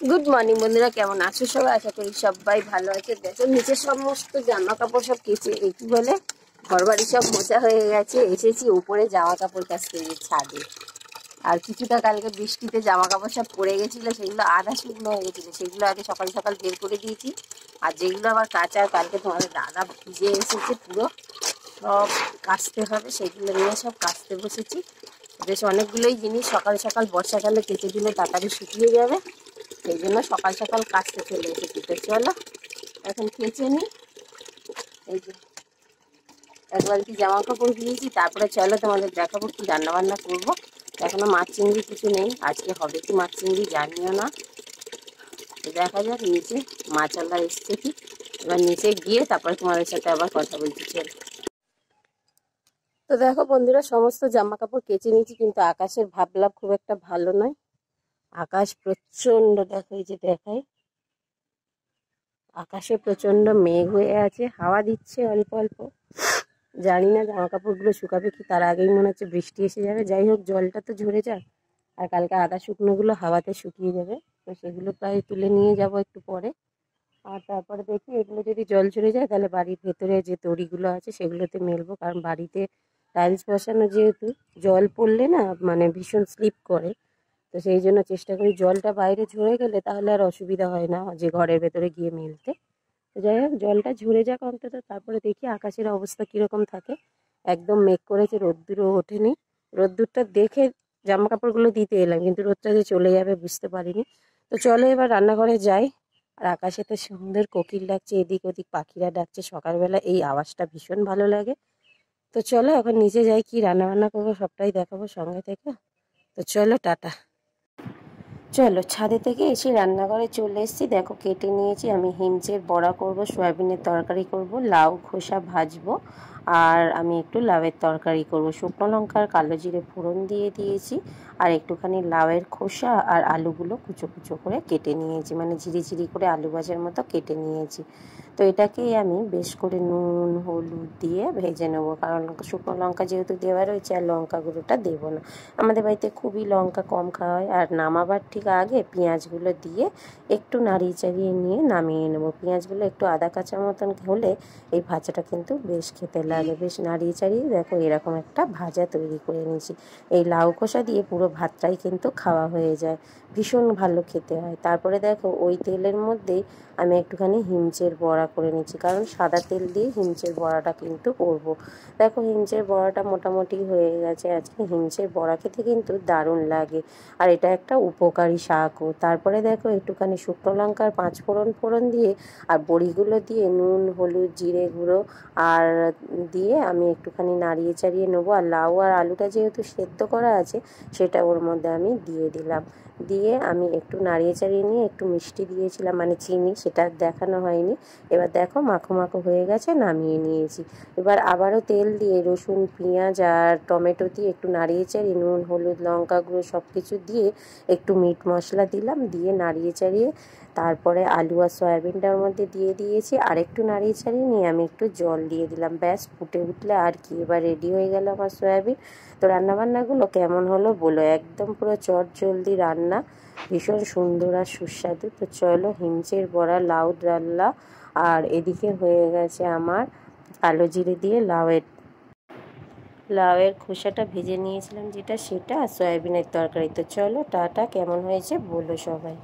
Good morning বন্ধুরা, কেমন আছো সবাই? আশা করি সবাই ভালো আছে। দেখো নিচে সমস্ত জামা কাপড় সব কেচে কি বলে ঘর বাড়ি সব মোছা হয়ে গেছে। এসেছি উপরে জামা কাপড় কাচতে, ছাদে। আর কিছুটা কালকে বৃষ্টিতে জামা কাপড় সব পড়ে গেছিলো, সেগুলো আধা শুকনো হয়ে গেছিলো, সেগুলো আগে সকাল সকাল বের করে দিয়েছি। আর যেগুলো আবার কাঁচা, কালকে তোমাদের দাদা ভিজে এসেছে পুরো, সব কাচতে হবে, সেগুলো নিয়ে সব কাচতে বসেছি। বেশ অনেকগুলোই জিনিস সকাল সকাল বর্ষাকালে কেচে দিলে তাড়াতাড়ি শুকিয়ে যাবে, সেই জন্য সকাল সকাল কাচতে চলে এসেছি। তো চলো এখন কেচে নিই। এই যে এক বালতি জামা কাপড় দিয়েছি, তারপরে চলো তোমাদের দেখাবো কি রান্না বান্না করবো। এখনো মাছ চিংড়ি কিছু নেই, আজকে হবে কি মাছ চিংড়ি জানিও না। তো দেখা যাক, নিচে মাছওয়ালা এসছে কি, এবার নিচে গিয়ে তারপরে তোমাদের সাথে আবার কথা বলছি। চলো। তো দেখো বন্ধুরা, সমস্ত জামা কাপড় কেচে নিয়েছি, কিন্তু আকাশের ভাবলাভ খুব একটা ভালো নয়। আকাশ প্রচন্ড, দেখো এই যে দেখাই, আকাশে প্রচন্ড মেঘ হয়ে আছে, হাওয়া দিচ্ছে অল্প অল্প। জানি না জামা কাপড়গুলো শুকাবে কি, তার আগেই মনে হচ্ছে বৃষ্টি এসে যাবে। যাই হোক, জলটা তো ঝরে যাক, আর কালকে আদা শুকনোগুলো হাওয়াতে শুকিয়ে যাবে, তো সেগুলো প্রায় তুলে নিয়ে যাব একটু পরে। আর তারপরে দেখি এগুলো যদি জল ঝরে যায়, তাহলে বাড়ির ভেতরে যে দড়িগুলো আছে সেগুলোতে মেলবো, কারণ বাড়িতে টাইলস বসানো যেহেতু, জল পড়লে না মানে ভীষণ স্লিপ করে। তো সেই জন্য চেষ্টা করি জলটা বাইরে ঝরে গেলে তাহলে আর অসুবিধা হয় না যে ঘরের ভেতরে গিয়ে মেলতে। তো যাই হোক, জলটা ঝরে যাক অন্তত, তারপরে দেখি আকাশের অবস্থা কীরকম থাকে। একদম মেঘ করেছে, রোদ্দুরও ওঠেনি। রোদ্দুরটা দেখে জামা কাপড়গুলো দিতে এলাম, কিন্তু রোদটা যে চলে যাবে বুঝতে পারিনি। তো চলো এবার রান্নাঘরে যাই। আর আকাশে তো সুন্দর কোকিল ডাকছে, এদিক ওদিক পাখিরা ডাকছে সকালবেলা, এই আওয়াজটা ভীষণ ভালো লাগে। তো চলো এখন নিচে যাই, কি রান্না বান্না করবো সবটাই দেখাবো সঙ্গে থেকে। তো চলো, টাটা। চলো, ছাদে থেকে এসে রান্নাঘরে চলে এসেছি। দেখো কেটে নিয়েছি, আমি হিমচের বড়া করব, সয়াবিনের তরকারি করব, লাউ খোসা ভাজবো, আর আমি একটু লাউয়ের তরকারি করব। শুকনো লঙ্কার কালো জিরে ফোড়ন দিয়ে দিয়েছি, আর একটুখানি লাউয়ের খোসা আর আলুগুলো কুচো কুচো করে কেটে নিয়েছি, মানে ঝিরি করে আলু ভাজার মতো কেটে নিয়েছি। তো এটাকেই আমি বেশ করে নুন হলুদ দিয়ে ভেজে নেবো, কারণ শুকনো লঙ্কা যেহেতু দেওয়া রয়েছে, আর লঙ্কা গুঁড়োটা দেবো না। আমাদের বাড়িতে খুবই লঙ্কা কম খাওয়া হয়। আর নামাবার ঠিক আগে পেঁয়াজগুলো দিয়ে একটু নাড়িয়ে চাড়িয়ে নিয়ে নামিয়ে নেবো। পেঁয়াজগুলো একটু আদা কাঁচা মতন হলে এই ভাজাটা কিন্তু বেশ খেতে লাগে। বেশ নাড়িয়ে চাড়িয়ে দেখো এরকম একটা ভাজা তৈরি করে নিয়েছি। এই লাউ খোসা দিয়ে পুরো ভাতটাই কিন্তু খাওয়া হয়ে যায়, ভীষণ ভালো খেতে হয়। তারপরে দেখো ওই তেলের মধ্যেই আমি একটুখানি হিমচের বড়া করে নিচ্ছি, কারণ সাদা তেল দিয়ে হিমচের বড়াটা কিন্তু করবো। দেখো হিমচের বড়াটা মোটামুটি হয়ে গেছে। আজকে হিমচের বড়া খেতে কিন্তু দারুণ লাগে, আর এটা একটা উপকারী শাকও। তারপরে দেখো একটুখানি শুকনো লঙ্কার 5 ফোড়ন দিয়ে আর বড়িগুলো দিয়ে নুন হলুদ জিরে গুঁড়ো আর দিয়ে আমি একটুখানি নাড়িয়ে চাড়িয়ে নেবো। আর লাউ আর আলুটা যেহেতু সেদ্ধ করা আছে, সেটা ওর মধ্যে আমি দিয়ে দিলাম। দিয়ে আমি একটু নাড়িয়ে চাড়িয়ে নিয়ে একটু মিষ্টি দিয়েছিলাম, মানে চিনি, সেটা দেখানো হয়নি। এবার দেখো মাখো মাখো হয়ে গেছে, নামিয়ে নিয়েছি। এবার আবারও তেল দিয়ে রসুন পেঁয়াজ আর টমেটো দিয়ে একটু নাড়িয়ে চাড়িয়ে নুন হলুদ লঙ্কা গুঁড়ো সব কিছু দিয়ে একটু মিট মশলা দিলাম, দিয়ে নাড়িয়ে চাড়িয়ে তারপরে আলু আর সয়াবিনটার মধ্যে দিয়ে দিয়েছি। আর একটু নাড়িয়ে চাড়িয়ে নিয়ে আমি একটু জল দিয়ে দিলাম, ব্যাস ফুটে উঠলে আর কি, এবার রেডি হয়ে গেল আমার সয়াবিন। তো রান্নাবান্নাগুলো কেমন হলো বলো, একদম পুরো চটজলদি রান্না, ভীষণ সুন্দর আর সুস্বাদু। তো চলো, হিমচের বড়া লাউ ডাল্লা, আর এদিকে হয়ে গেছে আমার কালো জিরে দিয়ে লাউয়ের খোসাটা ভেজে নিয়েছিলাম যেটা, সেটা আর সয়াবিনের তরকারি। তো চলো টাটা, কেমন হয়েছে বলো সবাই।